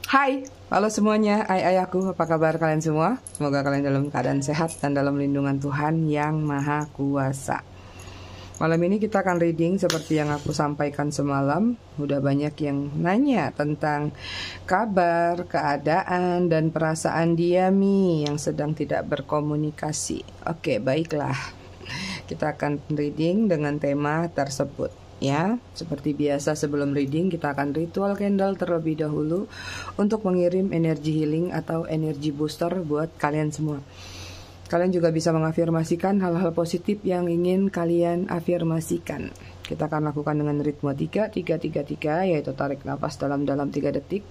Hai, halo semuanya, ayahku, apa kabar kalian semua? Semoga kalian dalam keadaan sehat dan dalam lindungan Tuhan yang Maha Kuasa. Malam ini kita akan reading seperti yang aku sampaikan semalam. Udah banyak yang nanya tentang kabar, keadaan, dan perasaan Diami yang sedang tidak berkomunikasi. Oke, baiklah. Kita akan reading dengan tema tersebut. Ya, seperti biasa sebelum reading kita akan ritual candle terlebih dahulu untuk mengirim energi healing atau energi booster buat kalian semua. Kalian juga bisa mengafirmasikan hal-hal positif yang ingin kalian afirmasikan. Kita akan lakukan dengan ritme 3-3-3-3, yaitu tarik nafas dalam-dalam 3 detik,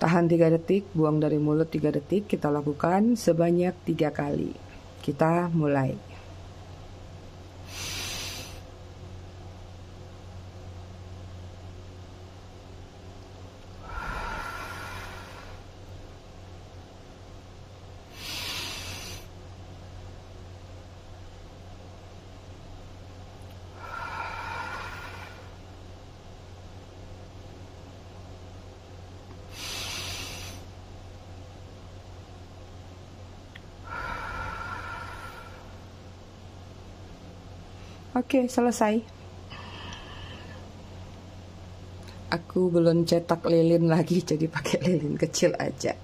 tahan 3 detik, buang dari mulut 3 detik. Kita lakukan sebanyak 3 kali. Kita mulai. Oke, selesai. Aku belum cetak lilin lagi, jadi pakai lilin kecil aja.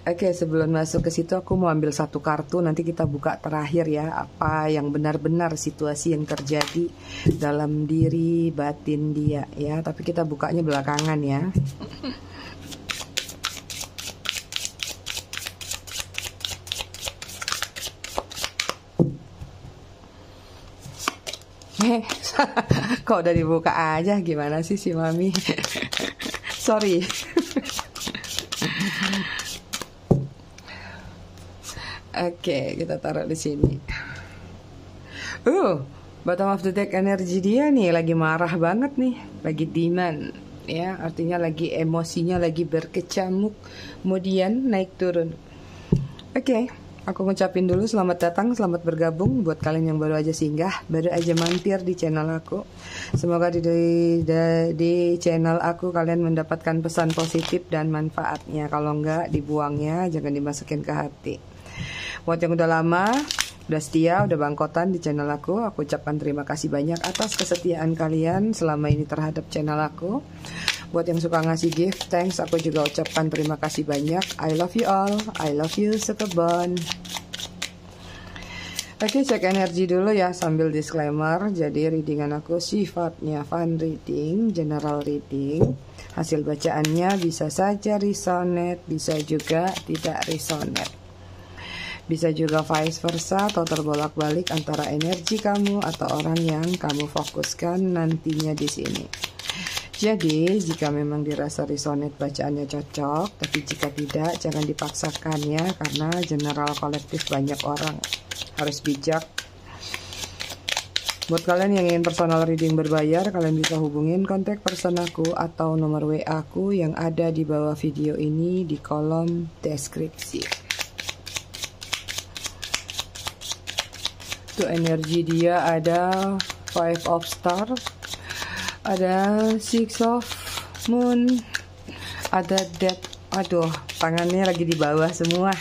Oke, sebelum masuk ke situ aku mau ambil satu kartu. Nanti kita buka terakhir ya, apa yang benar-benar situasi yang terjadi dalam diri batin dia ya. Tapi kita bukanya belakangan ya. Kok udah dibuka aja, gimana sih si Mami? Sorry. Oke, kita taruh di sini. Bottom of the deck energi dia nih lagi marah banget nih, lagi demand ya, artinya lagi emosinya lagi berkecamuk, kemudian naik turun. Oke. Aku ngucapin dulu selamat datang, selamat bergabung buat kalian yang baru aja singgah, baru aja mampir di channel aku. Semoga di channel aku kalian mendapatkan pesan positif dan manfaatnya. Kalau enggak, dibuangnya, jangan dimasukin ke hati. Buat yang udah lama, udah setia, udah bangkotan di channel aku ucapkan terima kasih banyak atas kesetiaan kalian selama ini terhadap channel aku. Buat yang suka ngasih gift, thanks, aku juga ucapkan terima kasih banyak. I love you all, I love you sekebon. Oke, cek energi dulu ya sambil disclaimer. Jadi readingan aku sifatnya fun reading, general reading. Hasil bacaannya bisa saja resonate, bisa juga tidak resonate. Bisa juga vice versa atau terbolak-balik antara energi kamu atau orang yang kamu fokuskan nantinya di sini. Jadi, jika memang dirasa resonate bacaannya cocok, tapi jika tidak, jangan dipaksakan ya, karena general kolektif banyak orang. Harus bijak. Buat kalian yang ingin personal reading berbayar, kalian bisa hubungin kontak person aku atau nomor WA aku yang ada di bawah video ini di kolom deskripsi. Tuh energi dia ada 5 of Stars. Ada 6 of Moon, ada Death. Aduh, tangannya lagi di bawah semua.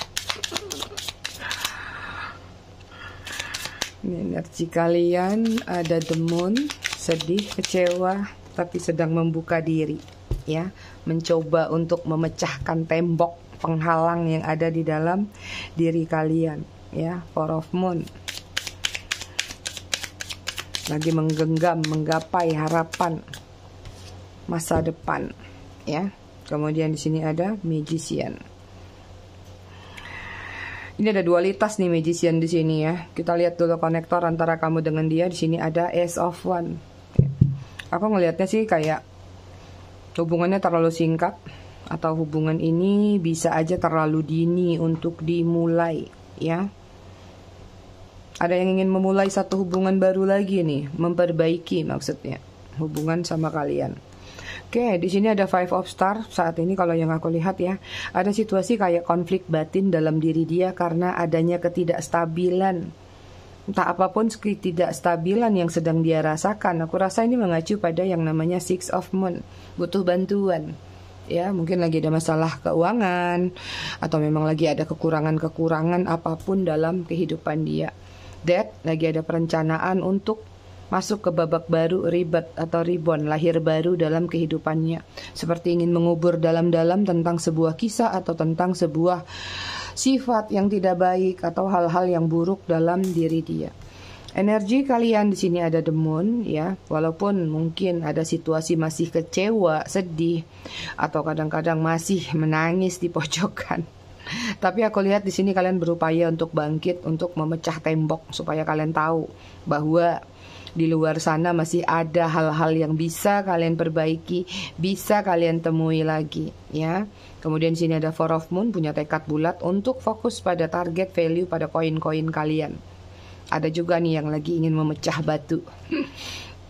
Ini energi kalian, ada The Moon, sedih, kecewa, tapi sedang membuka diri, ya, mencoba untuk memecahkan tembok penghalang yang ada di dalam diri kalian, ya. Four of Moon. Lagi menggenggam, menggapai harapan masa depan, ya. Kemudian di sini ada Magician. Ini ada dualitas nih Magician di sini ya. Kita lihat dulu konektor antara kamu dengan dia. Di sini ada Ace of Wands. Aku ngelihatnya sih kayak hubungannya terlalu singkat, atau hubungan ini bisa aja terlalu dini untuk dimulai, ya. Ada yang ingin memulai satu hubungan baru lagi nih, memperbaiki maksudnya hubungan sama kalian. Oke, di sini ada 5 of Stars. Saat ini kalau yang aku lihat ya, ada situasi kayak konflik batin dalam diri dia karena adanya ketidakstabilan. Entah apapun ketidakstabilan yang sedang dia rasakan. Aku rasa ini mengacu pada yang namanya 6 of Moon, butuh bantuan. Ya, mungkin lagi ada masalah keuangan atau memang lagi ada kekurangan-kekurangan apapun dalam kehidupan dia. Death lagi ada perencanaan untuk masuk ke babak baru, rebirth atau reborn, lahir baru dalam kehidupannya. Seperti ingin mengubur dalam-dalam tentang sebuah kisah atau tentang sebuah sifat yang tidak baik atau hal-hal yang buruk dalam diri dia. Energi kalian di sini ada the moon, ya. Walaupun mungkin ada situasi masih kecewa, sedih, atau kadang-kadang masih menangis di pojokan. Tapi aku lihat di sini kalian berupaya untuk bangkit, untuk memecah tembok supaya kalian tahu bahwa di luar sana masih ada hal-hal yang bisa kalian perbaiki, bisa kalian temui lagi, ya. Kemudian di sini ada Four of Moon, punya tekad bulat untuk fokus pada target value pada koin-koin kalian. Ada juga nih yang lagi ingin memecah batu,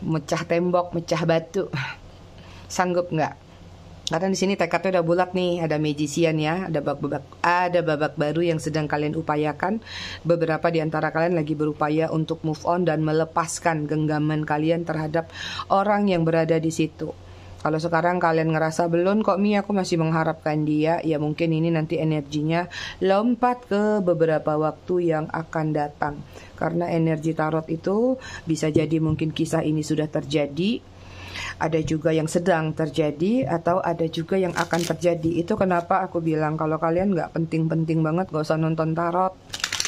mecah tembok, mecah batu. Sanggup nggak? Karena di sini tekadnya udah bulat nih. Ada magician ya, ada babak baru yang sedang kalian upayakan. Beberapa di antara kalian lagi berupaya untuk move on dan melepaskan genggaman kalian terhadap orang yang berada di situ. Kalau sekarang kalian ngerasa belum kok Mi, aku masih mengharapkan dia, ya mungkin ini nanti energinya lompat ke beberapa waktu yang akan datang. Karena energi tarot itu bisa jadi mungkin kisah ini sudah terjadi, ada juga yang sedang terjadi, atau ada juga yang akan terjadi. Itu kenapa aku bilang kalau kalian nggak penting-penting banget gak usah nonton tarot.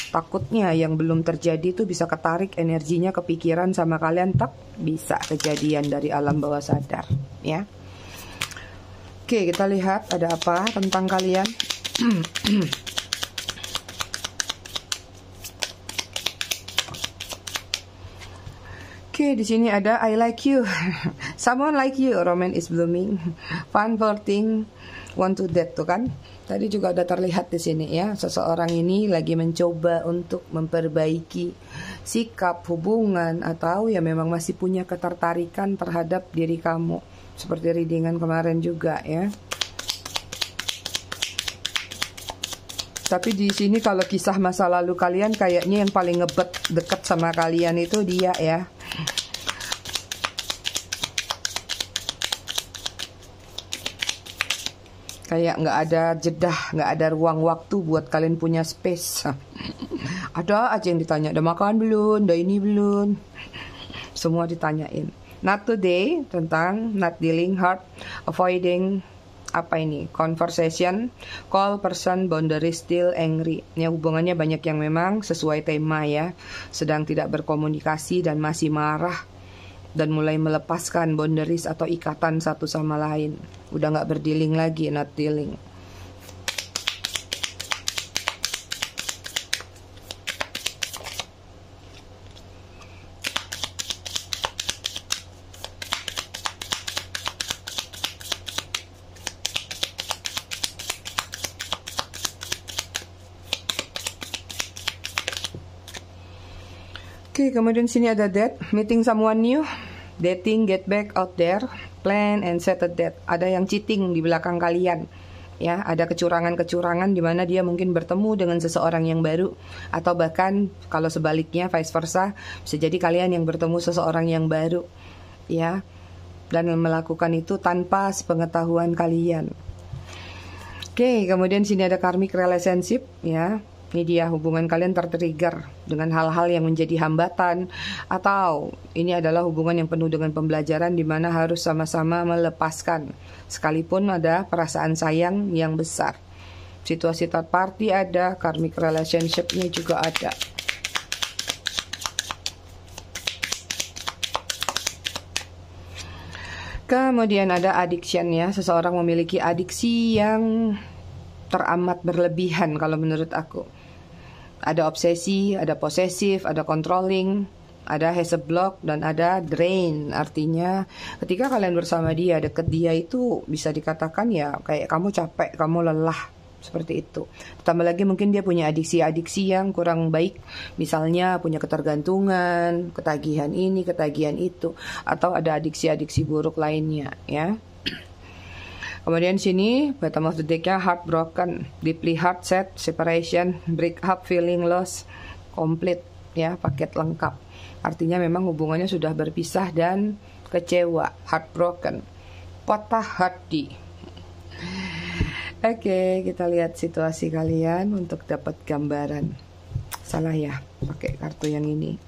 Takutnya yang belum terjadi itu bisa ketarik energinya, kepikiran sama kalian, tak bisa kejadian dari alam bawah sadar, ya. Oke, kita lihat ada apa tentang kalian. Oke, di sini ada I like you. Someone like you, romance is blooming. Fun flirting, want to date tuh kan. Tadi juga udah terlihat di sini ya, seseorang ini lagi mencoba untuk memperbaiki sikap, hubungan, atau ya memang masih punya ketertarikan terhadap diri kamu. Seperti readingan kemarin juga ya. Tapi di sini kalau kisah masa lalu kalian kayaknya yang paling ngebet deket sama kalian itu dia ya. Kayak nggak ada jedah, nggak ada ruang waktu buat kalian punya space. Ada aja yang ditanya, udah makan belum, udah ini belum. Semua ditanyain. Not today, tentang not dealing hard, avoiding apa ini, conversation, call person, boundary, still angry. Ya, hubungannya banyak yang memang sesuai tema ya, sedang tidak berkomunikasi dan masih marah, dan mulai melepaskan boundaries atau ikatan satu sama lain. Udah nggak berdealing lagi, not dealing. Oke, kemudian sini ada date, meeting someone new, dating, get back out there, plan and set a date. Ada yang cheating di belakang kalian. Ya, ada kecurangan-kecurangan di mana dia mungkin bertemu dengan seseorang yang baru, atau bahkan kalau sebaliknya vice versa, bisa jadi kalian yang bertemu seseorang yang baru. Ya. Dan melakukan itu tanpa sepengetahuan kalian. Oke, kemudian sini ada karmic relationship ya. Ini dia, hubungan kalian tertrigger dengan hal-hal yang menjadi hambatan, atau ini adalah hubungan yang penuh dengan pembelajaran di mana harus sama-sama melepaskan. Sekalipun ada perasaan sayang yang besar. Situasi third party ada, karmic relationship-nya juga ada. Kemudian ada addiction ya, seseorang memiliki adiksi yang teramat berlebihan kalau menurut aku. Ada obsesi, ada posesif, ada controlling, ada has a block, dan ada drain. Artinya ketika kalian bersama dia, deket dia itu bisa dikatakan ya kayak kamu capek, kamu lelah, seperti itu. Tambah lagi mungkin dia punya adiksi-adiksi yang kurang baik, misalnya punya ketergantungan, ketagihan ini, ketagihan itu, atau ada adiksi-adiksi buruk lainnya ya. Kemudian sini bottom of the deck-nya heartbroken, deeply hurt, sad, separation, break up, feeling lost, complete ya, paket lengkap. Artinya memang hubungannya sudah berpisah dan kecewa, heartbroken, patah hati. Oke, kita lihat situasi kalian untuk dapat gambaran. Salah ya, pakai kartu yang ini.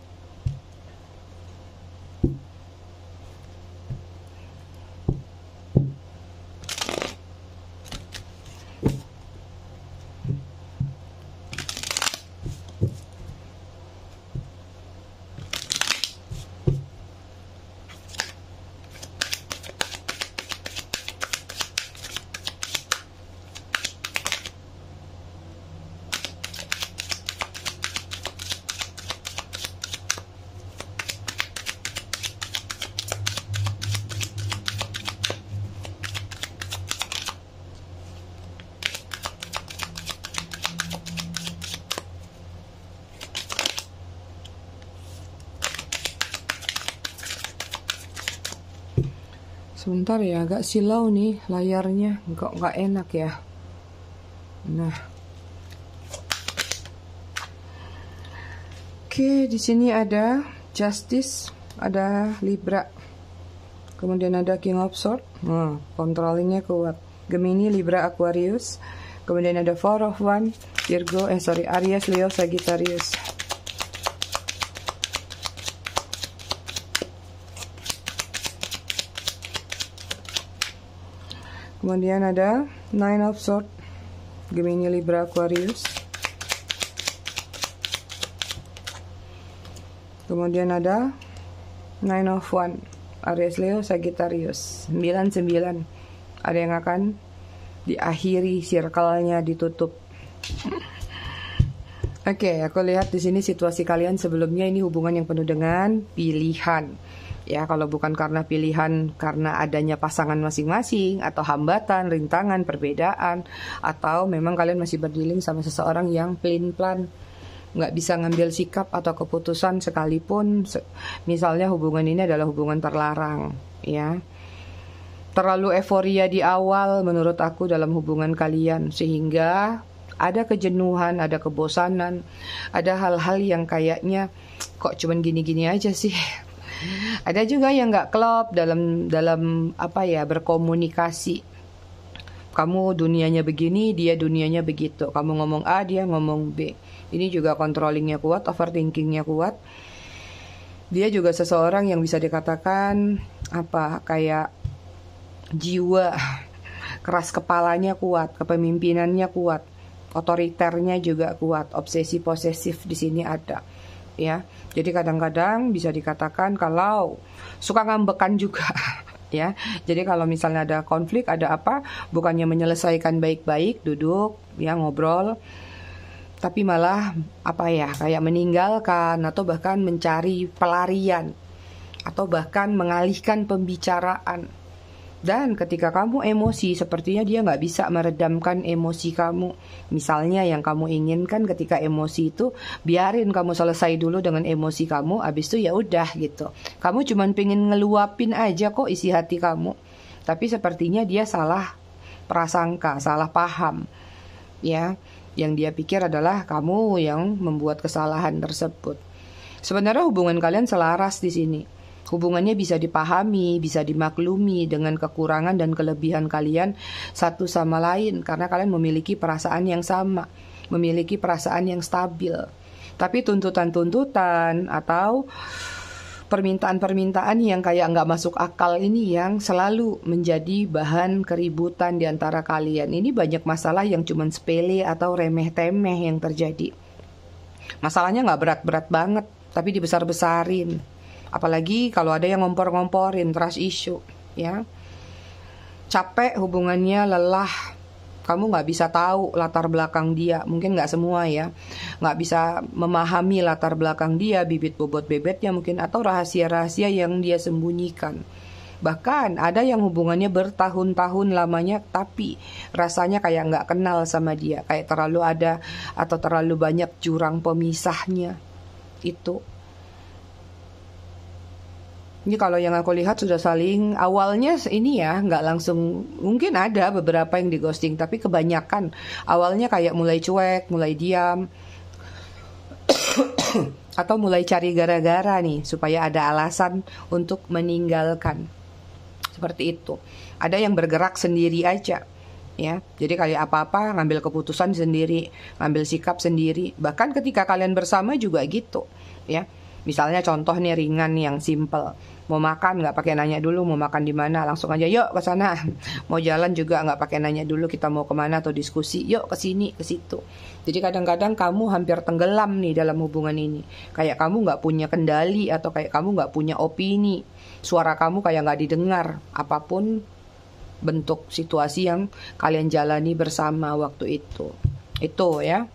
Sebentar ya, agak silau nih layarnya, nggak enak ya. Nah, oke, di sini ada Justice, ada Libra, kemudian ada King of Swords. Controllingnya kuat. Gemini, Libra, Aquarius. Kemudian ada Four of Wands, Aries, Leo, Sagittarius. Kemudian ada Nine of Swords, Gemini, Libra, Aquarius. Kemudian ada Nine of Wands, Aries, Leo, Sagittarius. 9. Ada yang akan diakhiri, circle-nya ditutup. Oke, aku lihat di sini situasi kalian sebelumnya ini hubungan yang penuh dengan pilihan. Ya, kalau bukan karena pilihan, karena adanya pasangan masing-masing, atau hambatan, rintangan, perbedaan, atau memang kalian masih berdealing sama seseorang yang pelin-pelan, nggak bisa ngambil sikap atau keputusan sekalipun. Misalnya hubungan ini adalah hubungan terlarang, ya. Terlalu euforia di awal menurut aku dalam hubungan kalian, sehingga ada kejenuhan, ada kebosanan, ada hal-hal yang kayaknya kok cuman gini-gini aja sih. Ada juga yang nggak klop dalam apa ya, berkomunikasi. Kamu dunianya begini, dia dunianya begitu. Kamu ngomong A, dia ngomong B. Ini juga controllingnya kuat, overthinkingnya kuat. Dia juga seseorang yang bisa dikatakan apa, kayak jiwa keras kepalanya kuat, kepemimpinannya kuat, otoriternya juga kuat, obsesi posesif di sini ada. Ya, jadi kadang-kadang bisa dikatakan kalau suka ngambekan juga, ya. Jadi kalau misalnya ada konflik, ada apa, bukannya menyelesaikan baik-baik, duduk, ya ngobrol, tapi malah apa ya, kayak meninggalkan atau bahkan mencari pelarian atau bahkan mengalihkan pembicaraan. Dan ketika kamu emosi, sepertinya dia nggak bisa meredamkan emosi kamu. Misalnya yang kamu inginkan ketika emosi itu, biarin kamu selesai dulu dengan emosi kamu, abis itu ya udah gitu. Kamu cuman pengen ngeluapin aja kok isi hati kamu. Tapi sepertinya dia salah prasangka, salah paham. Ya, yang dia pikir adalah kamu yang membuat kesalahan tersebut. Sebenarnya hubungan kalian selaras di sini. Hubungannya bisa dipahami, bisa dimaklumi dengan kekurangan dan kelebihan kalian satu sama lain. Karena kalian memiliki perasaan yang sama, memiliki perasaan yang stabil. Tapi tuntutan-tuntutan atau permintaan-permintaan yang kayak nggak masuk akal ini yang selalu menjadi bahan keributan di antara kalian. Ini banyak masalah yang cuma sepele atau remeh-temeh yang terjadi. Masalahnya nggak berat-berat banget, tapi dibesar-besarin. Apalagi kalau ada yang ngompor-ngomporin, trust issue, ya. Capek hubungannya, lelah. Kamu nggak bisa tahu latar belakang dia, mungkin nggak semua ya. Nggak bisa memahami latar belakang dia, bibit bobot bebetnya mungkin, atau rahasia-rahasia yang dia sembunyikan. Bahkan ada yang hubungannya bertahun-tahun lamanya, tapi rasanya kayak nggak kenal sama dia. Kayak terlalu ada atau terlalu banyak jurang pemisahnya. Itu. Ini kalau yang aku lihat sudah saling, awalnya ini ya nggak langsung, mungkin ada beberapa yang di ghosting, tapi kebanyakan awalnya kayak mulai cuek, mulai diam, atau mulai cari gara-gara nih supaya ada alasan untuk meninggalkan. Seperti itu. Ada yang bergerak sendiri aja, ya. Jadi kayak apa-apa ngambil keputusan sendiri, ngambil sikap sendiri. Bahkan ketika kalian bersama juga gitu, ya. Misalnya contoh nih ringan yang simple, mau makan nggak pakai nanya dulu mau makan di mana, langsung aja yuk ke sana. Mau jalan juga nggak pakai nanya dulu kita mau kemana atau diskusi, yuk ke sini ke situ. Jadi kadang-kadang kamu hampir tenggelam nih dalam hubungan ini, kayak kamu nggak punya kendali atau kayak kamu nggak punya opini, suara kamu kayak nggak didengar, apapun bentuk situasi yang kalian jalani bersama waktu itu ya.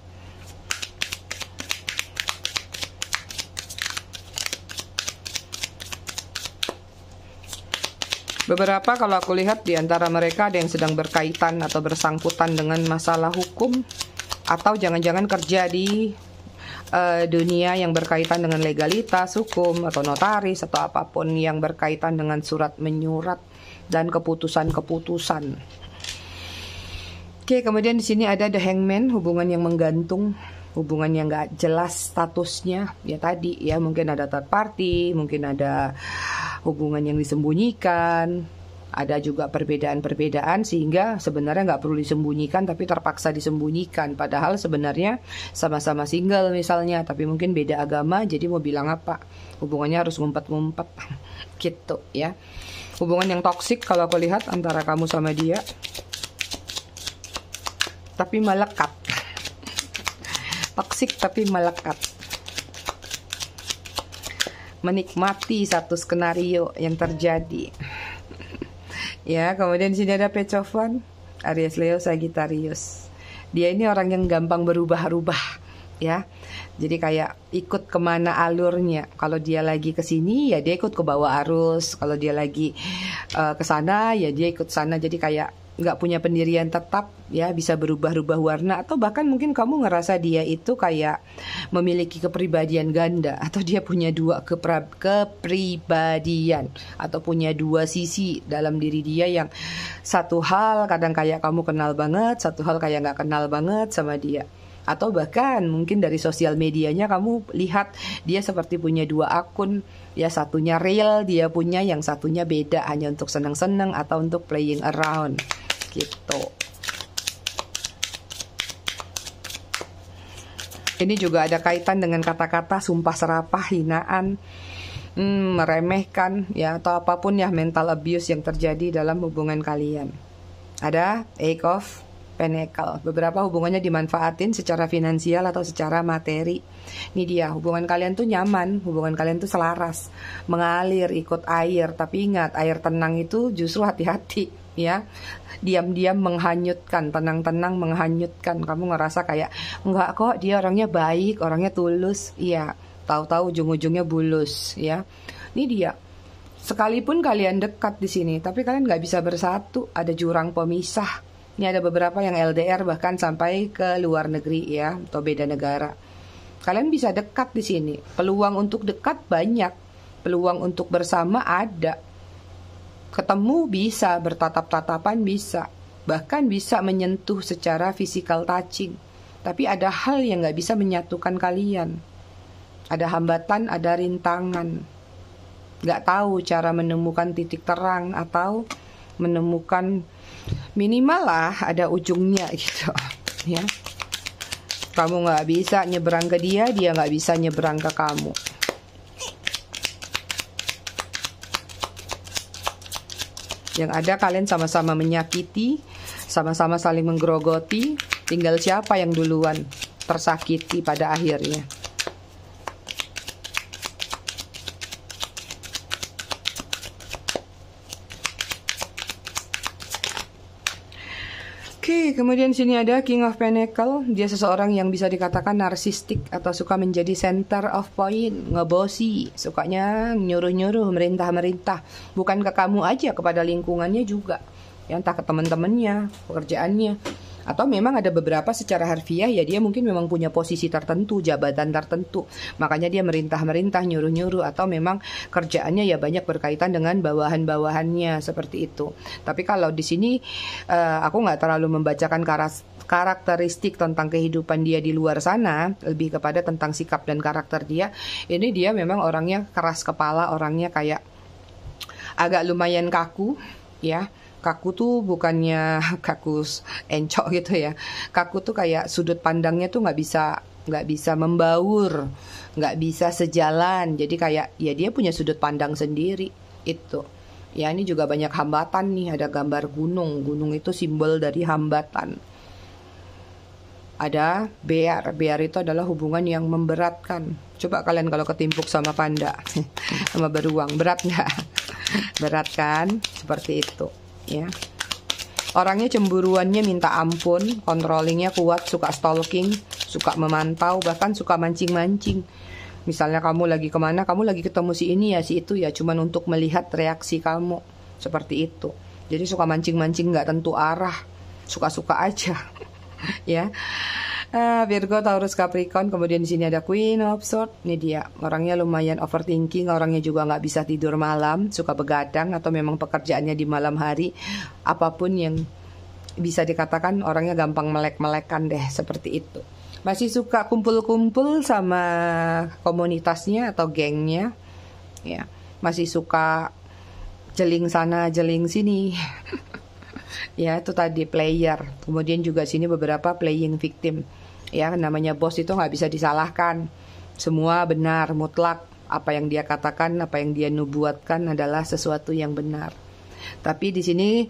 Beberapa kalau aku lihat di antara mereka ada yang sedang berkaitan atau bersangkutan dengan masalah hukum, atau jangan-jangan kerja di dunia yang berkaitan dengan legalitas, hukum, atau notaris, atau apapun yang berkaitan dengan surat menyurat dan keputusan-keputusan. Oke, kemudian di sini ada the hangman, hubungan yang menggantung, hubungan yang gak jelas statusnya. Ya tadi ya, mungkin ada third party, mungkin ada hubungan yang disembunyikan, ada juga perbedaan-perbedaan sehingga sebenarnya nggak perlu disembunyikan tapi terpaksa disembunyikan. Padahal sebenarnya sama-sama single misalnya, tapi mungkin beda agama, jadi mau bilang apa? Hubungannya harus ngumpet-ngumpet gitu ya. Hubungan yang toksik kalau aku lihat antara kamu sama dia, tapi melekat. Toksik tapi melekat. Menikmati satu skenario yang terjadi. Ya, kemudian di sini ada Page of Wands, Aries, Leo, Sagittarius. Dia ini orang yang gampang berubah-ubah, ya. Jadi kayak ikut kemana alurnya. Kalau dia lagi ke sini, ya dia ikut ke bawah arus. Kalau dia lagi ke sana, ya dia ikut sana. Jadi kayak nggak punya pendirian tetap, ya, bisa berubah-ubah warna, atau bahkan mungkin kamu ngerasa dia itu kayak memiliki kepribadian ganda, atau dia punya dua kepribadian, atau punya dua sisi dalam diri dia, yang satu hal kadang kayak kamu kenal banget, satu hal kayak nggak kenal banget sama dia. Atau bahkan mungkin dari sosial medianya kamu lihat dia seperti punya dua akun, ya, satunya real dia punya, yang satunya beda, hanya untuk senang-senang atau untuk playing around gitu. Ini juga ada kaitan dengan kata-kata sumpah serapah, hinaan, meremehkan, ya, atau apapun ya, mental abuse yang terjadi dalam hubungan kalian. Ada Eight of Pentacle. Beberapa hubungannya dimanfaatin secara finansial atau secara materi. Ini dia, hubungan kalian tuh nyaman, hubungan kalian tuh selaras, mengalir ikut air. Tapi ingat, air tenang itu justru hati-hati, ya. Diam-diam menghanyutkan, tenang-tenang menghanyutkan. Kamu ngerasa kayak enggak kok, dia orangnya baik, orangnya tulus. Iya, tahu-tahu ujung-ujungnya bulus, ya. Ini dia. Sekalipun kalian dekat di sini, tapi kalian nggak bisa bersatu. Ada jurang pemisah. Ini ada beberapa yang LDR bahkan sampai ke luar negeri, ya, atau beda negara. Kalian bisa dekat di sini. Peluang untuk dekat banyak. Peluang untuk bersama ada. Ketemu bisa, bertatap-tatapan bisa. Bahkan bisa menyentuh secara physical touching. Tapi ada hal yang gak bisa menyatukan kalian. Ada hambatan, ada rintangan. Gak tahu cara menemukan titik terang atau menemukan, minimal lah ada ujungnya gitu, ya. Kamu gak bisa nyeberang ke dia, dia gak bisa nyeberang ke kamu. Yang ada kalian sama-sama menyakiti, sama-sama saling menggerogoti, tinggal siapa yang duluan tersakiti pada akhirnya. Oke, kemudian sini ada King of Pentacle. Dia seseorang yang bisa dikatakan narsistik atau suka menjadi center of point, ngebosi, sukanya nyuruh-nyuruh, merintah-merintah, bukan ke kamu aja, kepada lingkungannya juga, ya, entah ke teman-temannya, pekerjaannya, atau memang ada beberapa secara harfiah, ya, dia mungkin memang punya posisi tertentu, jabatan tertentu, makanya dia merintah-merintah, nyuruh-nyuruh, atau memang kerjaannya ya banyak berkaitan dengan bawahan-bawahannya seperti itu. Tapi kalau di sini aku nggak terlalu membacakan karakteristik tentang kehidupan dia di luar sana, lebih kepada tentang sikap dan karakter dia. Ini dia memang orangnya keras kepala, orangnya kayak agak lumayan kaku, ya. Kaku tuh bukannya kaku encok gitu ya. Kaku tuh kayak sudut pandangnya tuh nggak bisa membaur, nggak bisa sejalan. Jadi kayak ya dia punya sudut pandang sendiri itu. Ya ini juga banyak hambatan nih. Ada gambar gunung. Gunung itu simbol dari hambatan. Ada bear. Bear itu adalah hubungan yang memberatkan. Coba kalian kalau ketimpuk sama panda, sama beruang, berat nggak? Berat kan? Seperti itu. Ya, orangnya cemburuannya minta ampun, controllingnya kuat, suka stalking, suka memantau, bahkan suka mancing-mancing. Misalnya kamu lagi kemana, kamu lagi ketemu si ini ya, si itu ya, cuman untuk melihat reaksi kamu, seperti itu. Jadi suka mancing-mancing nggak tentu arah, suka-suka aja, ya. Virgo, Taurus, Capricorn. Kemudian di sini ada Queen of Swords. Ini dia, orangnya lumayan overthinking, orangnya juga nggak bisa tidur malam, suka begadang atau memang pekerjaannya di malam hari. Apapun yang bisa dikatakan orangnya gampang melek-melekan deh, seperti itu. Masih suka kumpul-kumpul sama komunitasnya atau gengnya, ya. Masih suka jeling sana, jeling sini. Ya, itu tadi player. Kemudian juga sini beberapa playing victim. Ya, namanya bos itu nggak bisa disalahkan. Semua benar, mutlak. Apa yang dia katakan, apa yang dia nubuatkan adalah sesuatu yang benar. Tapi di sini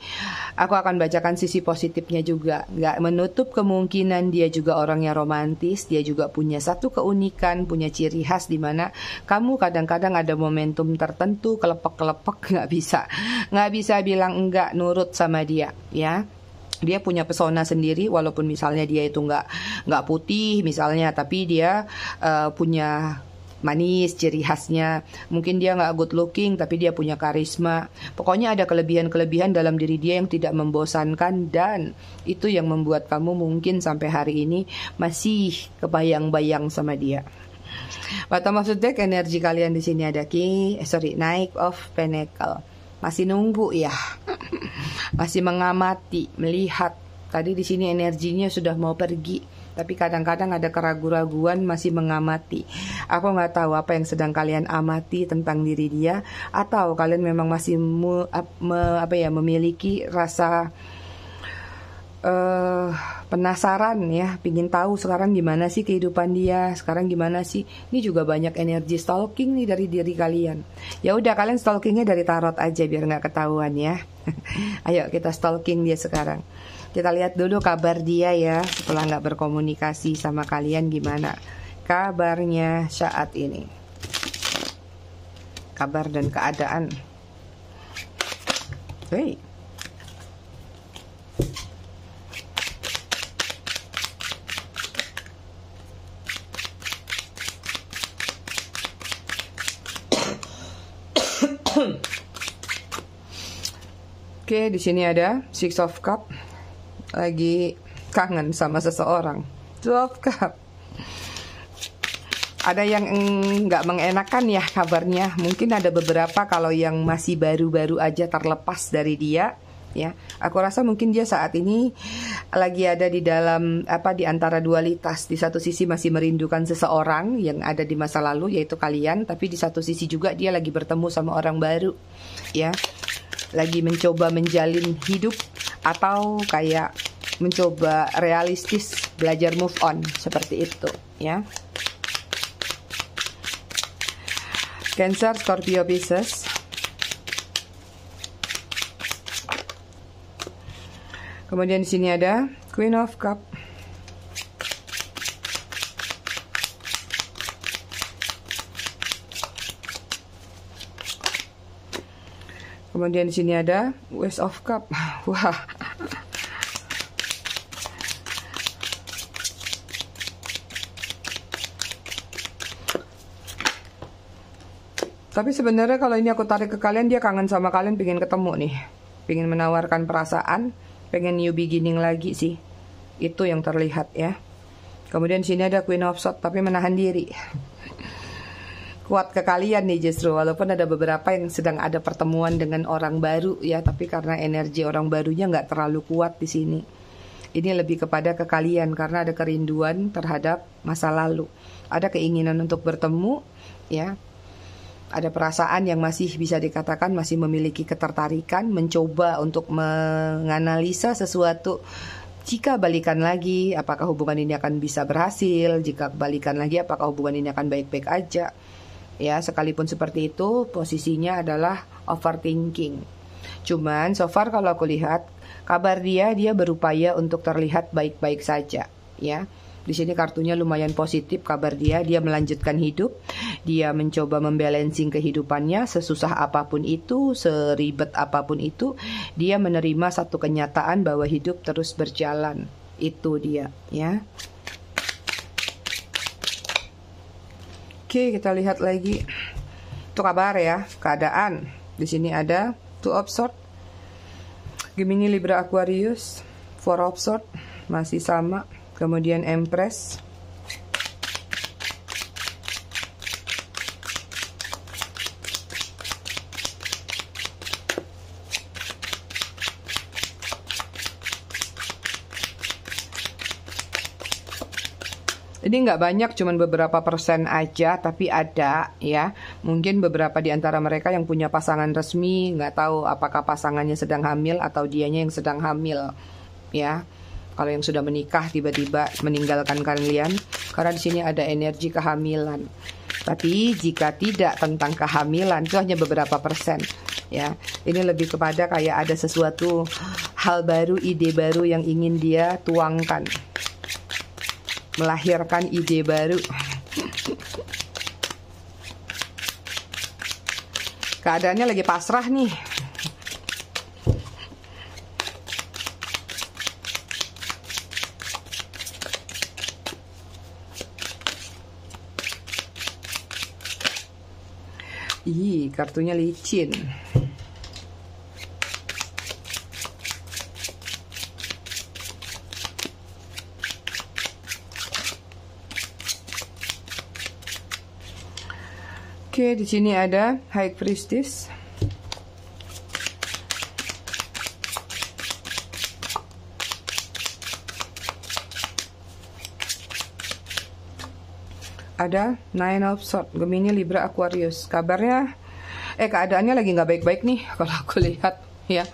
aku akan bacakan sisi positifnya juga. Nggak menutup kemungkinan dia juga orangnya romantis. Dia juga punya satu keunikan, punya ciri khas di mana kamu kadang-kadang ada momentum tertentu, kelepek-kelepek, nggak bisa bilang enggak, nurut sama dia, ya. Dia punya pesona sendiri, walaupun misalnya dia itu nggak putih misalnya, tapi dia punya manis, ciri khasnya. Mungkin dia nggak good looking, tapi dia punya karisma. Pokoknya ada kelebihan-kelebihan dalam diri dia yang tidak membosankan, dan itu yang membuat kamu mungkin sampai hari ini masih kebayang-bayang sama dia. Bottom of the deck, energi kalian di sini ada Knight of Pentacle. Masih nunggu ya, masih mengamati, melihat. Tadi di sini energinya sudah mau pergi, tapi kadang-kadang ada keraguan-raguan, masih mengamati. Aku nggak tahu apa yang sedang kalian amati tentang diri dia, atau kalian memang masih memiliki rasa penasaran ya, pingin tahu sekarang gimana sih kehidupan dia, sekarang gimana sih. Ini juga banyak energi stalking nih dari diri kalian. Ya udah, kalian stalkingnya dari tarot aja biar nggak ketahuan ya. Ayo kita stalking dia sekarang. Kita lihat dulu kabar dia ya, setelah nggak berkomunikasi sama kalian, gimana kabarnya saat ini. Kabar dan keadaan. Hey. Oke, di sini ada Six of Cup. Lagi kangen sama seseorang. 12 Cup. Ada yang nggak mengenakan ya kabarnya. Mungkin ada beberapa kalau yang masih baru-baru aja terlepas dari dia, ya. Aku rasa mungkin dia saat ini lagi ada di dalam di antara dualitas. Di satu sisi masih merindukan seseorang yang ada di masa lalu, yaitu kalian, tapi di satu sisi juga dia lagi bertemu sama orang baru, ya. Lagi mencoba menjalin hidup, atau kayak mencoba realistis, belajar move on, seperti itu, ya. Cancer, Scorpio, Pisces. Kemudian di sini ada Queen of Cup. Kemudian di sini ada Ace of Cup. Wah. Tapi sebenarnya kalau ini aku tarik ke kalian, dia kangen sama kalian, pengen ketemu nih. Pengen menawarkan perasaan, pengen new beginning lagi sih. Itu yang terlihat ya. Kemudian di sini ada Queen of Swords, tapi menahan diri. Kuat ke kalian nih justru, walaupun ada beberapa yang sedang ada pertemuan dengan orang baru ya, tapi karena energi orang barunya nggak terlalu kuat di sini. Ini lebih kepada ke kalian karena ada kerinduan terhadap masa lalu, ada keinginan untuk bertemu ya. Ada perasaan yang masih bisa dikatakan masih memiliki ketertarikan, mencoba untuk menganalisa sesuatu. Jika balikan lagi, apakah hubungan ini akan bisa berhasil? Jika balikan lagi, apakah hubungan ini akan baik-baik aja? Ya, sekalipun seperti itu, posisinya adalah overthinking. Cuman so far kalau aku lihat, kabar dia berupaya untuk terlihat baik-baik saja, ya. Di sini kartunya lumayan positif, kabar dia melanjutkan hidup, dia mencoba membalancing kehidupannya, sesusah apapun itu, seribet apapun itu, dia menerima satu kenyataan bahwa hidup terus berjalan. Itu dia, ya. Oke, kita lihat lagi. Itu kabar ya, keadaan. Di sini ada Two of Swords, Gemini, Libra, Aquarius, Four of Swords, masih sama. Kemudian Empress, ini nggak banyak, cuman beberapa persen aja, tapi ada ya. Mungkin beberapa di antara mereka yang punya pasangan resmi, nggak tahu apakah pasangannya sedang hamil atau dianya yang sedang hamil, ya. Kalau yang sudah menikah tiba-tiba meninggalkan kalian, karena di sini ada energi kehamilan. Tapi jika tidak tentang kehamilan, itu hanya beberapa persen, ya. Ini lebih kepada kayak ada sesuatu hal baru, ide baru yang ingin dia tuangkan, melahirkan ide baru. Keadaannya lagi pasrah nih. Ih, kartunya licin. Oke, di sini ada High Priestess. Ada Nine of Swords, Gemini, Libra, Aquarius. Kabarnya, keadaannya lagi nggak baik-baik nih kalau aku lihat, ya.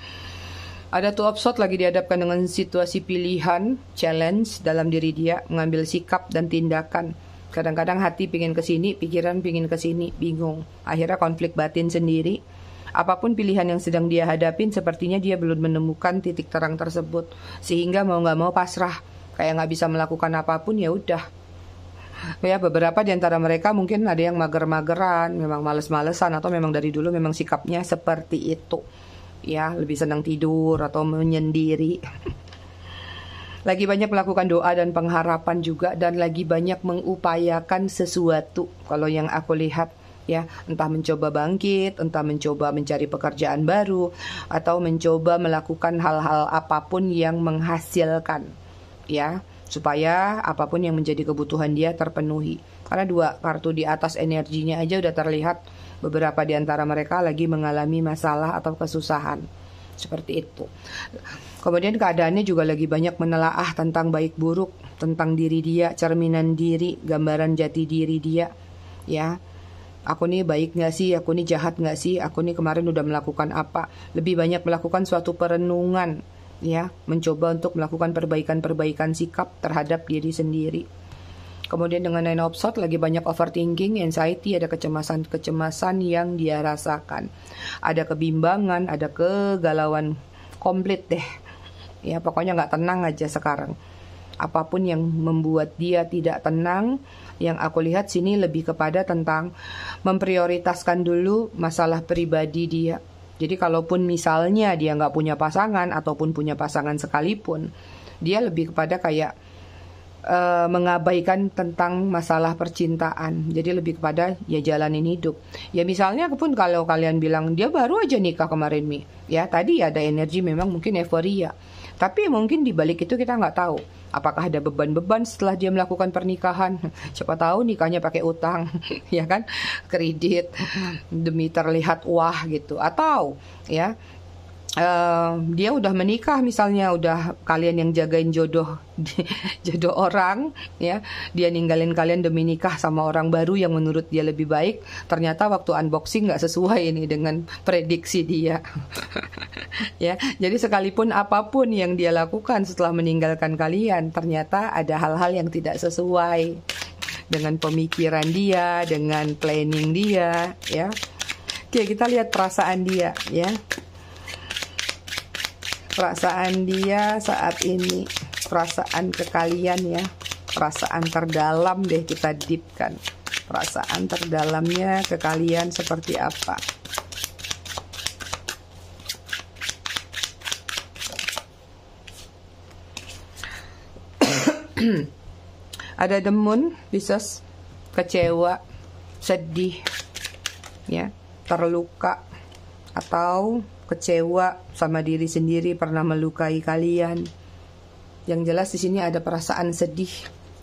Ada Two of Swords lagi dihadapkan dengan situasi pilihan, challenge dalam diri dia, mengambil sikap dan tindakan. Kadang-kadang hati pingin ke sini, pikiran pingin ke sini, bingung. Akhirnya konflik batin sendiri. Apapun pilihan yang sedang dia hadapin, sepertinya dia belum menemukan titik terang tersebut. Sehingga mau nggak mau pasrah, kayak nggak bisa melakukan apapun, ya udah. Ya, beberapa di antara mereka mungkin ada yang mager-mageran, memang males-malesan, atau memang dari dulu memang sikapnya seperti itu. Ya, lebih senang tidur atau menyendiri. Lagi banyak melakukan doa dan pengharapan juga, dan lagi banyak mengupayakan sesuatu. Kalau yang aku lihat, ya, entah mencoba bangkit, entah mencoba mencari pekerjaan baru, atau mencoba melakukan hal-hal apapun yang menghasilkan, ya, supaya apapun yang menjadi kebutuhan dia terpenuhi. Karena dua kartu di atas energinya aja udah terlihat beberapa di antara mereka lagi mengalami masalah atau kesusahan. Seperti itu. Kemudian keadaannya juga lagi banyak menelaah tentang baik buruk, tentang diri dia, cerminan diri, gambaran jati diri dia, ya. Aku nih baik gak sih, aku nih jahat gak sih, aku nih kemarin udah melakukan apa. Lebih banyak melakukan suatu perenungan, ya, mencoba untuk melakukan perbaikan-perbaikan sikap terhadap diri sendiri. Kemudian dengan Nine of Swords lagi banyak overthinking, anxiety, ada kecemasan-kecemasan yang dia rasakan. Ada kebimbangan, ada kegalauan komplit deh. Ya, pokoknya nggak tenang aja sekarang. Apapun yang membuat dia tidak tenang, yang aku lihat sini lebih kepada tentang memprioritaskan dulu masalah pribadi dia. Jadi kalaupun misalnya dia nggak punya pasangan ataupun punya pasangan sekalipun, dia lebih kepada kayak mengabaikan tentang masalah percintaan. Jadi lebih kepada ya jalanin hidup. Ya misalnya pun kalau kalian bilang dia baru aja nikah kemarin Mi, ya tadi ada energi memang mungkin euforia. Tapi mungkin di balik itu kita nggak tahu apakah ada beban-beban setelah dia melakukan pernikahan. Siapa tahu nikahnya pakai utang, ya kan, kredit demi terlihat wah gitu. Atau ya dia udah menikah misalnya, udah kalian yang jagain jodoh jodoh orang, ya, dia ninggalin kalian demi nikah sama orang baru yang menurut dia lebih baik. Ternyata waktu unboxing nggak sesuai ini dengan prediksi dia. Ya, jadi sekalipun apapun yang dia lakukan setelah meninggalkan kalian, ternyata ada hal-hal yang tidak sesuai dengan pemikiran dia, dengan planning dia, ya. Oke, kita lihat perasaan dia, ya. Perasaan dia saat ini, perasaan ke kalian, ya, perasaan terdalam deh, kita deepkan. Perasaan terdalamnya ke kalian seperti apa? Ada the moon, Pisces, kecewa, sedih, ya, terluka, atau kecewa sama diri sendiri pernah melukai kalian. Yang jelas di sini ada perasaan sedih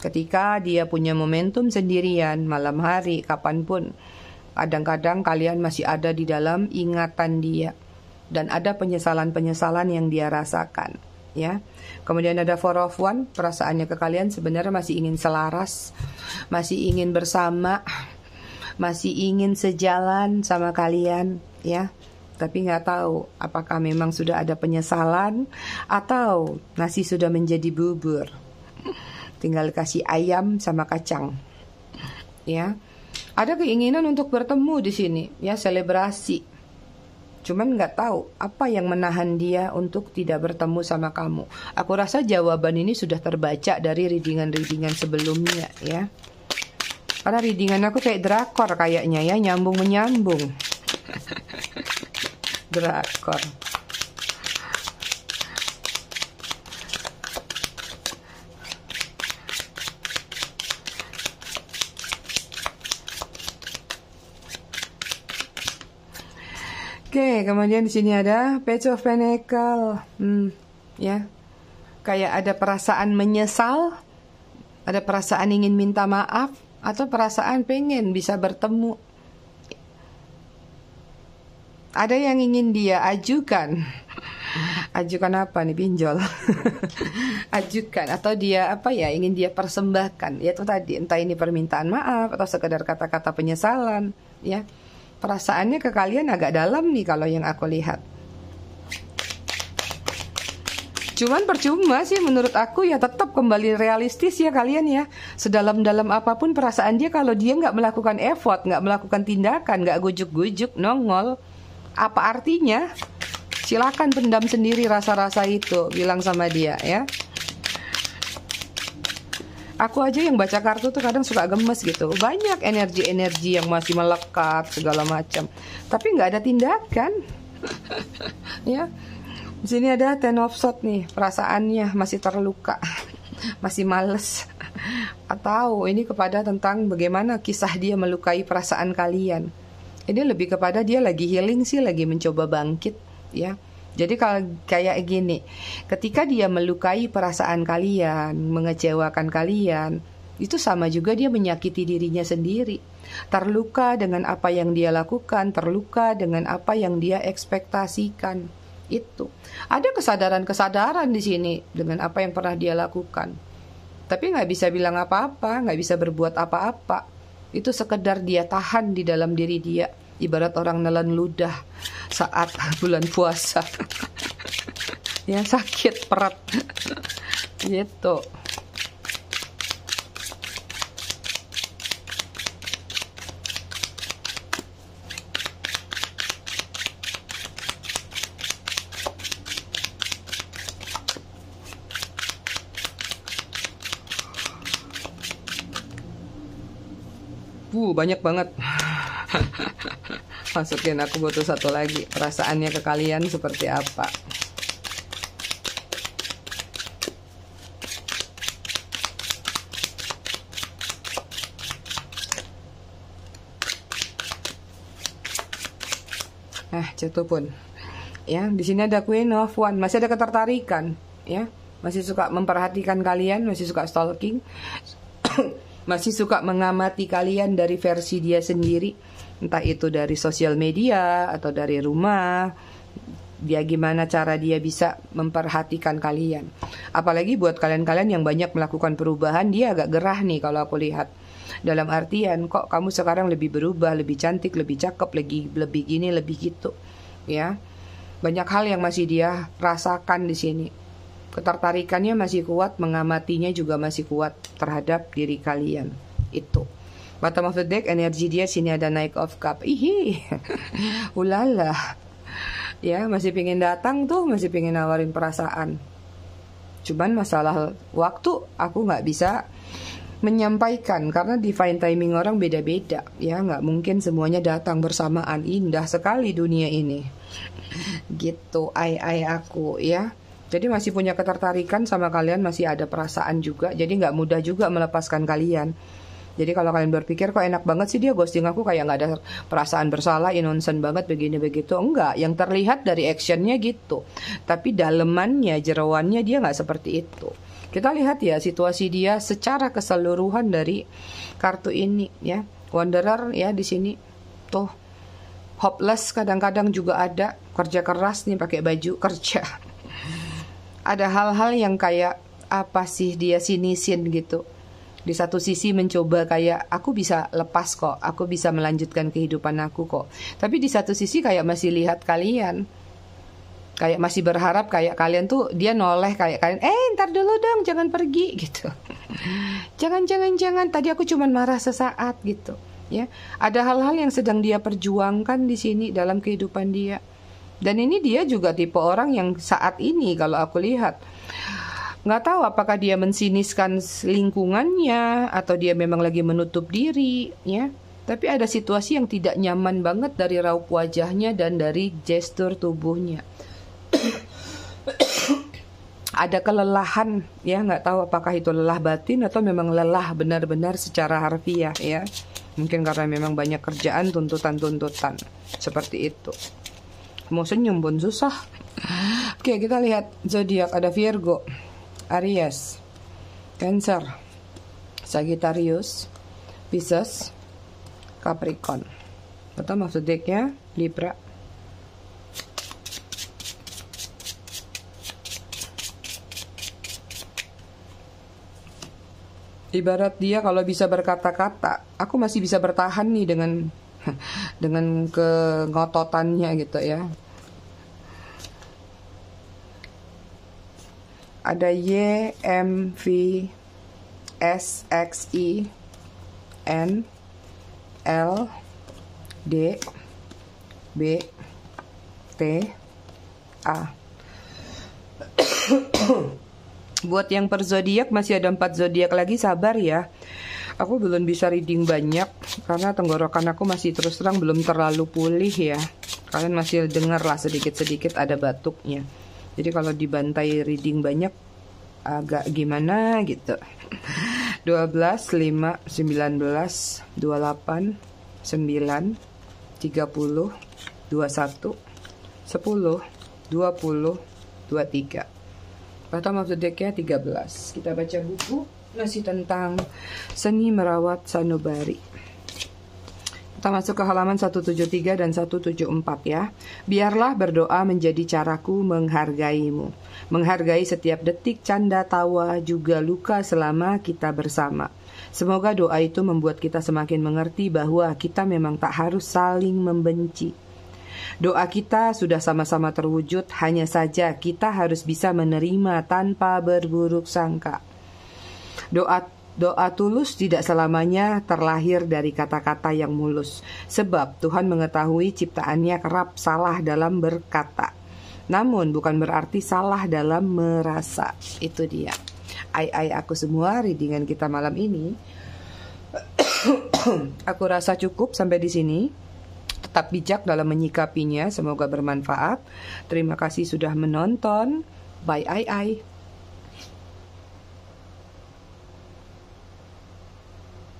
ketika dia punya momentum sendirian malam hari, kapanpun. Kadang-kadang kalian masih ada di dalam ingatan dia dan ada penyesalan-penyesalan yang dia rasakan, ya. Kemudian ada Four of Wands, perasaannya ke kalian sebenarnya masih ingin selaras, masih ingin bersama, masih ingin sejalan sama kalian, ya. Tapi nggak tahu apakah memang sudah ada penyesalan atau nasi sudah menjadi bubur. Tinggal kasih ayam sama kacang. Ya. Ada keinginan untuk bertemu di sini, ya, selebrasi. Cuman nggak tahu apa yang menahan dia untuk tidak bertemu sama kamu. Aku rasa jawaban ini sudah terbaca dari readingan-readingan sebelumnya, ya. Karena readingan aku kayak drakor kayaknya, ya, nyambung-menyambung. Drakor. Oke, kemudian di sini ada Page of Pentacle. Ya. Kayak ada perasaan menyesal, ada perasaan ingin minta maaf, atau perasaan pengen bisa bertemu. Ada yang ingin dia ajukan. Ajukan apa nih, pinjol? Ajukan, atau dia apa ya, ingin dia persembahkan. Yaitu tadi, entah ini permintaan maaf atau sekedar kata-kata penyesalan, ya. Perasaannya ke kalian agak dalam nih kalau yang aku lihat. Cuman percuma sih menurut aku, ya, tetap kembali realistis ya kalian, ya. Sedalam-dalam apapun perasaan dia, kalau dia nggak melakukan effort, nggak melakukan tindakan, nggak gujuk-gujuk, nongol, apa artinya? Silakan pendam sendiri rasa-rasa itu, bilang sama dia, ya. Aku aja yang baca kartu tuh kadang suka gemes gitu. Banyak energi-energi yang masih melekat segala macam, tapi nggak ada tindakan. Ya. Di sini ada Ten of Swords nih, perasaannya masih terluka, masih males. Atau ini kepada tentang bagaimana kisah dia melukai perasaan kalian. Ini lebih kepada dia lagi healing sih, lagi mencoba bangkit, ya. Jadi kalau kayak gini, ketika dia melukai perasaan kalian, mengecewakan kalian, itu sama juga dia menyakiti dirinya sendiri. Terluka dengan apa yang dia lakukan, terluka dengan apa yang dia ekspektasikan. Itu. Ada kesadaran-kesadaran di sini dengan apa yang pernah dia lakukan. Tapi nggak bisa bilang apa-apa, nggak bisa berbuat apa-apa. Itu sekedar dia tahan di dalam diri dia. Ibarat orang nelan ludah saat bulan puasa. Ya, sakit perut. Gitu. Banyak banget. Masukin, aku butuh satu lagi. Perasaannya ke kalian seperti apa? Jatuh pun. Ya, di sini ada Queen of Wands. Masih ada ketertarikan, ya. Masih suka memperhatikan kalian, masih suka stalking. Masih suka mengamati kalian dari versi dia sendiri. Entah itu dari sosial media atau dari rumah, dia gimana cara dia bisa memperhatikan kalian. Apalagi buat kalian-kalian yang banyak melakukan perubahan, dia agak gerah nih kalau aku lihat. Dalam artian, kok kamu sekarang lebih berubah, lebih cantik, lebih cakep, lebih gini, lebih gitu, ya. Banyak hal yang masih dia rasakan di sini. Ketertarikannya masih kuat, mengamatinya juga masih kuat terhadap diri kalian. Itu. Bottom of the deck, energi dia sini ada Knight of Cup. Ihi, ulala. Ya, masih pengen datang tuh, masih pengen nawarin perasaan. Cuman masalah waktu, aku nggak bisa menyampaikan karena divine timing orang beda-beda, ya nggak mungkin semuanya datang bersamaan. Indah sekali dunia ini, gitu. Aku ya, jadi masih punya ketertarikan sama kalian, masih ada perasaan juga. Jadi nggak mudah juga melepaskan kalian. Jadi kalau kalian berpikir kok enak banget sih dia ghosting aku, kayak nggak ada perasaan bersalah, innocent banget begini begitu, enggak. Yang terlihat dari actionnya gitu, tapi dalemannya, jeroannya dia nggak seperti itu. Kita lihat ya situasi dia secara keseluruhan dari kartu ini ya. Wanderer ya di sini tuh, hopeless kadang-kadang juga ada, kerja keras nih pakai baju kerja. Ada hal-hal yang kayak apa sih dia sinisin gitu. Di satu sisi mencoba kayak aku bisa lepas kok, aku bisa melanjutkan kehidupan aku kok. Tapi di satu sisi kayak masih lihat kalian, kayak masih berharap kayak kalian tuh, dia noleh kayak kalian, ntar dulu dong, jangan pergi gitu. Jangan, tadi aku cuma marah sesaat gitu. Ya, ada hal-hal yang sedang dia perjuangkan di sini dalam kehidupan dia. Dan ini dia juga tipe orang yang saat ini kalau aku lihat, nggak tahu apakah dia mensiniskan lingkungannya atau dia memang lagi menutup diri, ya. Tapi ada situasi yang tidak nyaman banget dari raut wajahnya dan dari gestur tubuhnya. Ada kelelahan, ya, nggak tahu apakah itu lelah batin atau memang lelah benar-benar secara harfiah, ya. Mungkin karena memang banyak kerjaan, tuntutan seperti itu. Mau senyum pun susah. Oke, kita lihat zodiak. Ada Virgo, Aries, Cancer, Sagittarius, Pisces, Capricorn. Bottom of the deck-nya Libra. Ibarat dia kalau bisa berkata-kata, aku masih bisa bertahan nih dengan kengototannya gitu ya. Ada Y, M, V, S, X, I, N, L, D, B, T, A. Buat yang per zodiak masih ada 4 zodiak lagi, sabar ya. Aku belum bisa reading banyak karena tenggorokan aku masih terus terang belum terlalu pulih ya. Kalian masih dengar lah sedikit-sedikit ada batuknya. Jadi kalau dibantai reading banyak agak gimana gitu. 12, 5, 19, 28, 9, 30, 21, 10, 20, 23. Bottom of the deck-nya 13. Kita baca buku masih tentang seni merawat sanubari. Kita masuk ke halaman 173 dan 174 ya. Biarlah berdoa menjadi caraku menghargaimu. Menghargai setiap detik canda tawa juga luka selama kita bersama. Semoga doa itu membuat kita semakin mengerti bahwa kita memang tak harus saling membenci. Doa kita sudah sama-sama terwujud, hanya saja kita harus bisa menerima tanpa berburuk sangka. Doa tulus tidak selamanya terlahir dari kata-kata yang mulus, sebab Tuhan mengetahui ciptaannya kerap salah dalam berkata. Namun bukan berarti salah dalam merasa. Itu dia. Aku semua, readingan kita malam ini. Aku rasa cukup sampai di sini. Tetap bijak dalam menyikapinya, semoga bermanfaat. Terima kasih sudah menonton. Bye.